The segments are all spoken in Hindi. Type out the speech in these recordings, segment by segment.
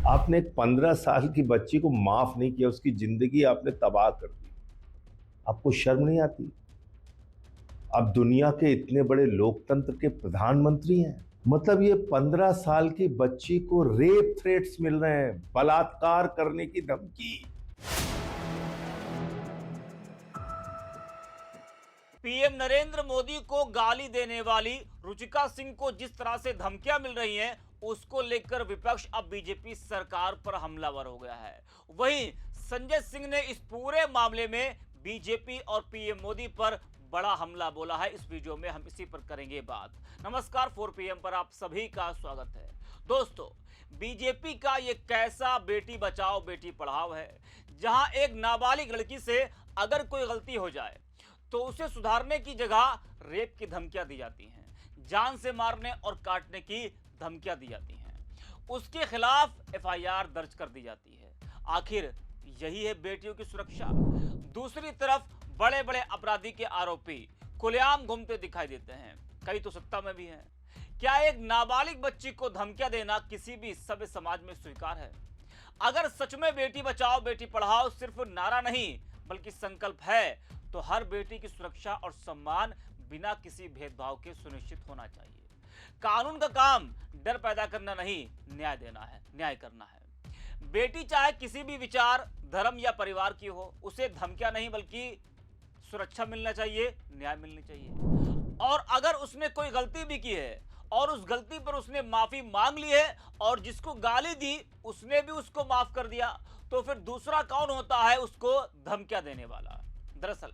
आपने एक 15 साल की बच्ची को माफ नहीं किया, उसकी जिंदगी आपने तबाह कर दी। आपको शर्म नहीं आती? आप दुनिया के इतने बड़े लोकतंत्र के प्रधानमंत्री हैं। मतलब ये 15 साल की बच्ची को रेप थ्रेट्स मिल रहे हैं, बलात्कार करने की धमकी। पीएम नरेंद्र मोदी को गाली देने वाली रुचिका सिंह को जिस तरह से धमकियां मिल रही हैं, उसको लेकर विपक्ष अब बीजेपी सरकार पर हमलावर हो गया है। वहीं संजय सिंह ने इस पूरे मामले में बीजेपी और पीएम मोदी पर बड़ा हमला बोला है। इस वीडियो में हम इसी पर करेंगे बात। नमस्कार, 4 पीएम पर आप सभी का स्वागत है। दोस्तों, बीजेपी का ये कैसा बेटी बचाओ बेटी पढ़ाओ है, जहां एक नाबालिग लड़की से अगर कोई गलती हो जाए तो उसे सुधारने की जगह रेप की धमकियां दी जाती हैं, जान से मारने और काटने की धमकियां दी जाती हैं, उसके खिलाफ एफआईआर दर्ज कर दी जाती है। आखिर यही है बेटियों की सुरक्षा? दूसरी तरफ बड़े बड़े अपराधी के आरोपी खुलेआम घूमते दिखाई देते हैं, कई तो सत्ता में भी हैं। क्या एक नाबालिग बच्ची को धमकियां देना किसी भी सभ्य समाज में स्वीकार है? अगर सच में बेटी बचाओ बेटी पढ़ाओ सिर्फ नारा नहीं बल्कि संकल्प है, तो हर बेटी की सुरक्षा और सम्मान बिना किसी भेदभाव के सुनिश्चित होना चाहिए। कानून का काम डर पैदा करना नहीं, न्याय देना है, न्याय करना है। बेटी चाहे किसी भी विचार, धर्म या परिवार की हो, उसे धमकियां नहीं बल्कि सुरक्षा मिलना चाहिए, न्याय मिलनी चाहिए। और अगर उसने कोई गलती भी की है और उस गलती पर उसने माफी मांग ली है और जिसको गाली दी उसने भी उसको माफ कर दिया, तो फिर दूसरा कौन होता है उसको धमकियां देने वाला? दरअसल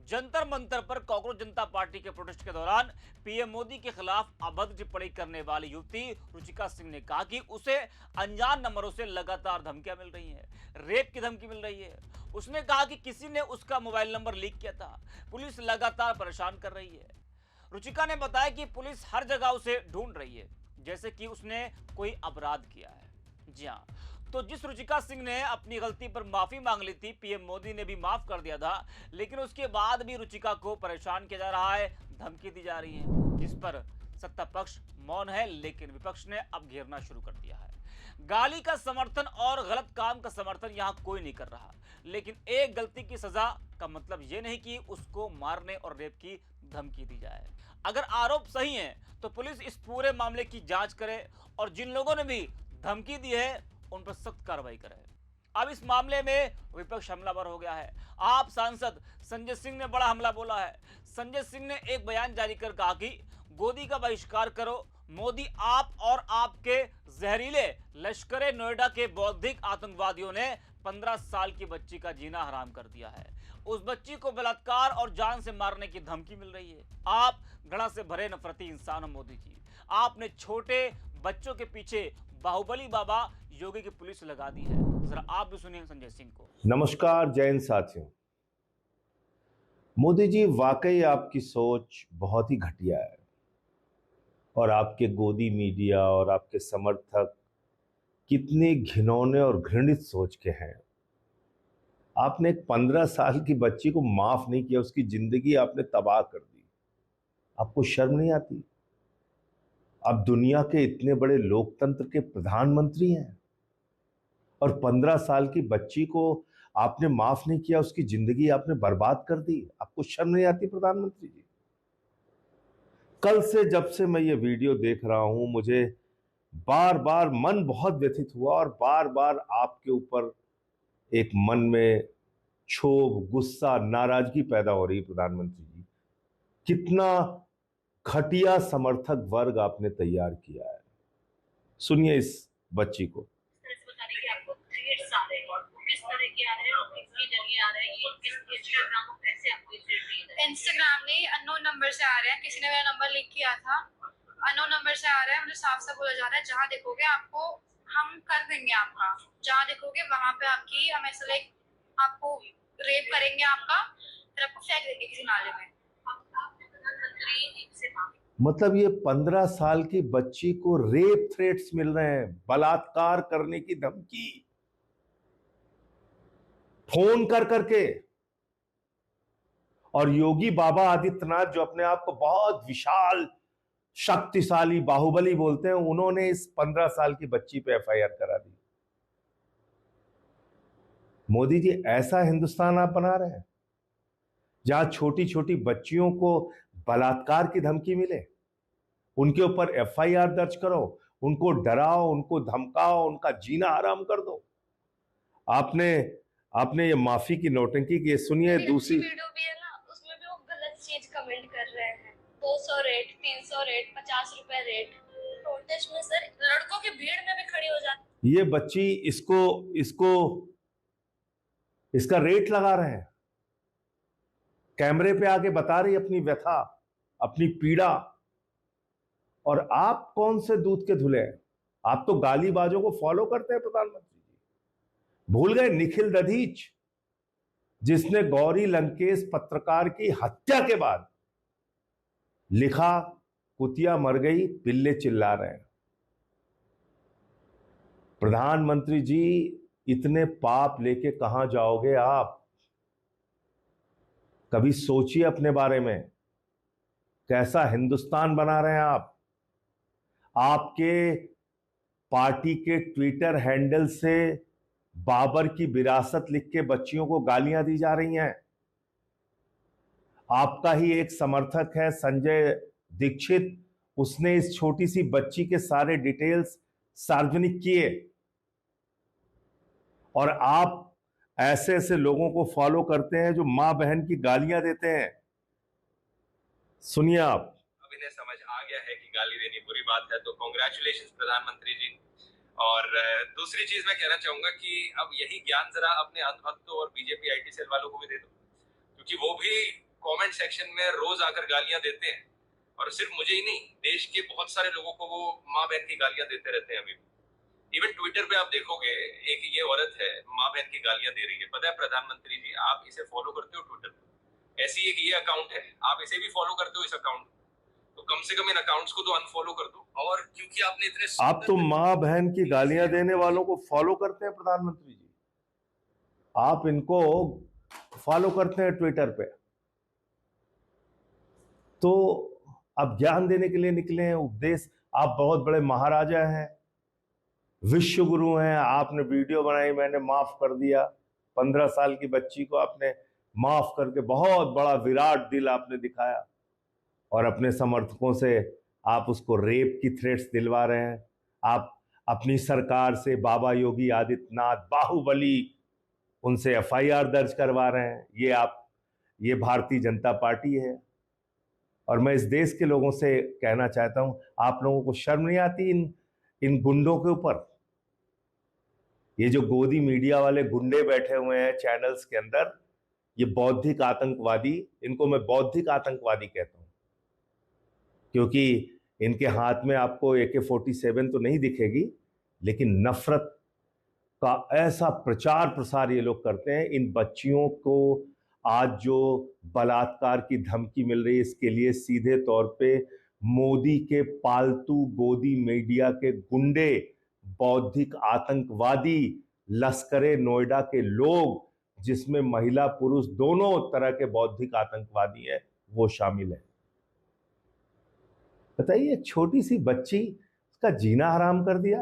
जंतर मंतर पर कांग्रेस जनता पार्टी के प्रोटेस्ट के दौरान पीएम मोदी के खिलाफ अभद्र टिप्पणी करने वाली युवती रुचिका सिंह ने कहा कि उसे अनजान नंबरों से लगातार धमकियां मिल रही हैं, रेप की धमकी मिल रही है। उसने कहा कि किसी ने उसका मोबाइल नंबर लीक किया था, पुलिस लगातार परेशान कर रही है। रुचिका ने बताया कि पुलिस हर जगह उसे ढूंढ रही है, जैसे कि उसने कोई अपराध किया है। जी हाँ, तो जिस रुचिका सिंह ने अपनी गलती पर माफी मांग ली थी, पीएम मोदी ने भी माफ कर दिया था, लेकिन उसके बाद भी रुचिका को परेशान किया जा रहा है, धमकी दी जा रही है, जिस पर सत्ता पक्ष मौन है, लेकिन विपक्ष ने अब घेरना शुरू कर दिया है। गाली का समर्थन और गलत काम का समर्थन यहां कोई नहीं कर रहा, लेकिन एक गलती की सजा का मतलब यह नहीं कि उसको मारने और रेप की धमकी दी जाए। अगर आरोप सही है तो पुलिस इस पूरे मामले की जांच करे और जिन लोगों ने भी धमकी दी है उन पर सख्त कार्रवाई करे। अब इस मामले में विपक्ष हमलावर हो गया है। आप सांसद संजय सिंह ने बड़ा हमला बोला है। संजय सिंह ने एक बयान जारी कर कहा कि गोदी का बहिष्कार करो मोदी, आप और आपके जहरीले लश्करे नोएडा के बौद्धिक आतंकवादियों ने 15 साल की बच्ची का जीना हराम कर दिया है। उस बच्ची को बलात्कार और जान से मारने की धमकी मिल रही है। आप घृणा से भरे नफरती इंसान हो मोदी जी। आपने छोटे बच्चों के पीछे बाहुबली बाबा योगी की पुलिस लगा दी है। जरा आप भी सुनिए संजय सिंह को। नमस्कार जैन साथियों। मोदी जी, वाकई आपकी सोच बहुत ही घटिया है और आपके गोदी मीडिया और आपके समर्थक कितने घिनौने और घृणित सोच के हैं। आपने एक 15 साल की बच्ची को माफ नहीं किया, उसकी जिंदगी आपने तबाह कर दी। आपको शर्म नहीं आती? आप दुनिया के इतने बड़े लोकतंत्र के प्रधानमंत्री हैं और 15 साल की बच्ची को आपने माफ नहीं किया, उसकी जिंदगी आपने बर्बाद कर दी। आपको शर्म नहीं आती प्रधानमंत्री जी? कल से जब से मैं ये वीडियो देख रहा हूं, मुझे बार बार मन बहुत व्यथित हुआ और बार बार आपके ऊपर एक मन में क्षोभ, गुस्सा, नाराजगी पैदा हो रही है। प्रधानमंत्री जी, कितना घटिया समर्थक वर्ग आपने तैयार किया है। सुनिए इस बच्ची को। बता रही कि आपको थ्रेट्स आ रहे हैं और वो किस तरह के आ रहे हैं और किसके जरिए आ रहे हैं, ये किस इंस्टाग्राम और कैसे आपको थ्रेट दिए जा रहे हैं? इंस्टाग्राम ने अननोन नंबर से आ रहे हैं, किसी ने मेरा नंबर लिंक किया था, अननोन नंबर से आ रहा है। मुझे साफ साफ बोला जा रहा है जहाँ देखोगे आपको हम कर देंगे, आपका जहाँ देखोगे वहां पे आपकी हम ऐसा लाइक आपको रेप करेंगे, आपका फिर आपको फेंक देंगे किसी नाले में। आपने प्रधानमंत्री से मांगे, मतलब ये 15 साल की बच्ची को रेप थ्रेट्स मिल रहे हैं, बलात्कार करने की धमकी, फोन कर करके। और योगी बाबा आदित्यनाथ, जो अपने आप को बहुत विशाल, शक्तिशाली, बाहुबली बोलते हैं, उन्होंने इस 15 साल की बच्ची पे एफआईआर करा दी। मोदी जी, ऐसा हिंदुस्तान आप बना रहे हैं जहां छोटी छोटी बच्चियों को बलात्कार की धमकी मिले, उनके ऊपर एफआईआर दर्ज करो, उनको डराओ, उनको धमकाओ, उनका जीना हराम कर दो। आपने आपने ये माफी की नौटंकी की, सुनिए दूसरी वीडियो भी है ना, उसमें भी वो गलत चीज कमेंट कर रहे हैं। 200 रेट, 300 रेट, 50 रुपए रेट। प्रोटेस्ट में सर लड़कों की भीड़ में भी खड़ी हो जाती। ये बच्ची इसको इसको इसका रेट लगा रहे हैं, कैमरे पे आके बता रही अपनी व्यथा, अपनी पीड़ा। और आप कौन से दूध के धुले हैं? आप तो गालीबाजों को फॉलो करते हैं प्रधानमंत्री जी। भूल गए निखिल दधीच, जिसने गौरी लंकेश पत्रकार की हत्या के बाद लिखा, कुतिया मर गई, पिल्ले चिल्ला रहे हैं। प्रधानमंत्री जी, इतने पाप लेके कहां जाओगे आप? कभी सोचिए अपने बारे में, कैसा हिंदुस्तान बना रहे हैं आप? आपके पार्टी के ट्विटर हैंडल से बाबर की विरासत लिख के बच्चियों को गालियां दी जा रही हैं। आपका ही एक समर्थक है संजय दीक्षित, उसने इस छोटी सी बच्ची के सारे डिटेल्स सार्वजनिक किए, और आप ऐसे ऐसे लोगों को फॉलो करते हैं जो मां बहन की गालियां देते हैं। सुनिए आप। अब इन्हें समझ आ गया है कि गाली देनी बुरी बात है, तो कांग्रेचुलेशंस प्रधानमंत्री जी। और दूसरी चीज मैं कहना चाहूंगा कि अब यही ज्ञान जरा अपने अंधभक्तों और बीजेपी आईटी सेल वालों को भी दे दो, क्योंकि वो भी कमेंट सेक्शन में रोज आकर गालियां देते हैं, और सिर्फ मुझे ही नहीं, देश के बहुत सारे लोगों को वो माँ बहन की गालियां देते रहते हैं। अभी इवन ट्विटर पे आप देखोगे, एक ये औरत है माँ बहन की गालियां दे रही है। पता है प्रधानमंत्री जी, आप इसे फॉलो करते हो ट्विटर पे? ऐसी एक ये अकाउंट है, आप इसे भी फॉलो करते हो इस अकाउंट, तो कम से कम इन अकाउंट्स को तो अनफॉलो कर दो। और क्योंकि आपने इतने, आप तो मां बहन की गालियां देने वालों को फॉलो करते हैं प्रधानमंत्री जी, आप इनको फॉलो करते हैं ट्विटर पे, तो अब ज्ञान देने के लिए निकले हैं, उपदेश। आप बहुत बड़े महाराजा हैं, विश्व गुरु हैं, आपने वीडियो बनाई, मैंने माफ कर दिया। 15 साल की बच्ची को आपने माफ करके बहुत बड़ा विराट दिल आपने दिखाया, और अपने समर्थकों से आप उसको रेप की थ्रेट्स दिलवा रहे हैं। आप अपनी सरकार से बाबा योगी आदित्यनाथ, बाहुबली, उनसे एफआईआर दर्ज करवा रहे हैं। ये भारतीय जनता पार्टी है। और मैं इस देश के लोगों से कहना चाहता हूं, आप लोगों को शर्म नहीं आती इन गुंडों के ऊपर? ये जो गोदी मीडिया वाले गुंडे बैठे हुए हैं चैनल्स के अंदर, ये बौद्धिक आतंकवादी, इनको मैं बौद्धिक आतंकवादी कहता हूं, क्योंकि इनके हाथ में आपको AK-47 तो नहीं दिखेगी, लेकिन नफरत का ऐसा प्रचार प्रसार ये लोग करते हैं। इन बच्चियों को आज जो बलात्कार की धमकी मिल रही है, इसके लिए सीधे तौर पे मोदी के पालतू गोदी मीडिया के गुंडे, बौद्धिक आतंकवादी, लश्करे नोएडा के लोग, जिसमें महिला पुरुष दोनों तरह के बौद्धिक आतंकवादी हैं, वो शामिल है। बताइए, एक छोटी सी बच्ची, उसका जीना हराम कर दिया।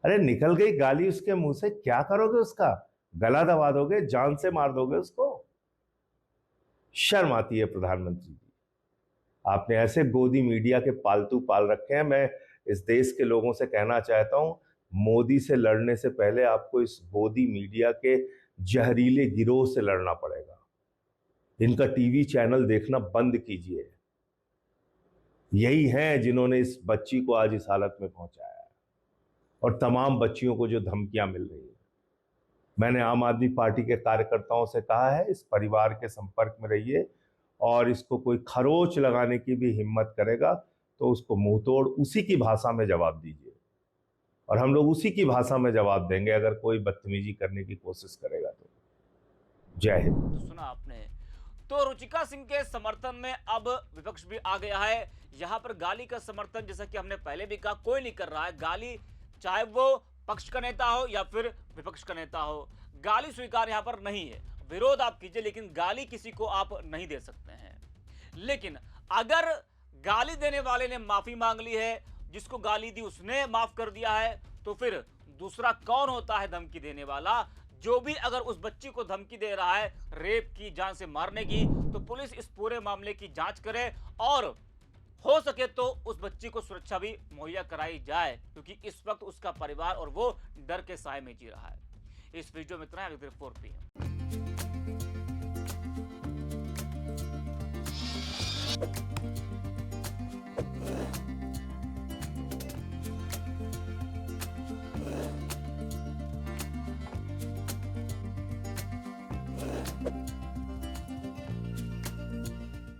अरे निकल गई गाली उसके मुंह से, क्या करोगे? उसका गला दबा दोगे, जान से मार दोगे उसको? शर्म आती है प्रधानमंत्री जी, आपने ऐसे गोदी मीडिया के पालतू पाल रखे हैं। मैं इस देश के लोगों से कहना चाहता हूं, मोदी से लड़ने से पहले आपको इस गोदी मीडिया के जहरीले गिरोह से लड़ना पड़ेगा। इनका टीवी चैनल देखना बंद कीजिए। यही हैं जिन्होंने इस बच्ची को आज इस हालत में पहुंचाया है, और तमाम बच्चियों को जो धमकियां मिल रही है। मैंने आम आदमी पार्टी के कार्यकर्ताओं से कहा है, इस परिवार के संपर्क में रहिए, और इसको कोई खरोच लगाने की भी हिम्मत करेगा तो उसको मुंहतोड़ उसी की भाषा में जवाब दीजिए, और हम लोग उसी की भाषा में जवाब देंगे अगर कोई बदतमीजी करने की कोशिश करेगा तो। जय हिंद। तो सुना आपने, तो रुचिका सिंह के समर्थन में अब विपक्ष भी आ गया है। यहां पर गाली का समर्थन, जैसा कि हमने पहले भी कहा, कोई नहीं कर रहा है। गाली, चाहे वो पक्ष का नेता हो या फिर विपक्ष का नेता हो, गाली स्वीकार यहां पर नहीं है। विरोध आप कीजिए, लेकिन गाली किसी को आप नहीं दे सकते हैं। लेकिन अगर गाली देने वाले ने माफी मांग ली है, जिसको गाली दी उसने माफ कर दिया है, तो फिर दूसरा कौन होता है धमकी देने वाला। जो भी अगर उस बच्ची को धमकी दे रहा है रेप की, जान से मारने की, तो पुलिस इस पूरे मामले की जांच करे और हो सके तो उस बच्ची को सुरक्षा भी मुहैया कराई जाए, क्योंकि इस वक्त उसका परिवार और वो डर के साए में जी रहा है। इस वीडियो में इतना है। Report PM।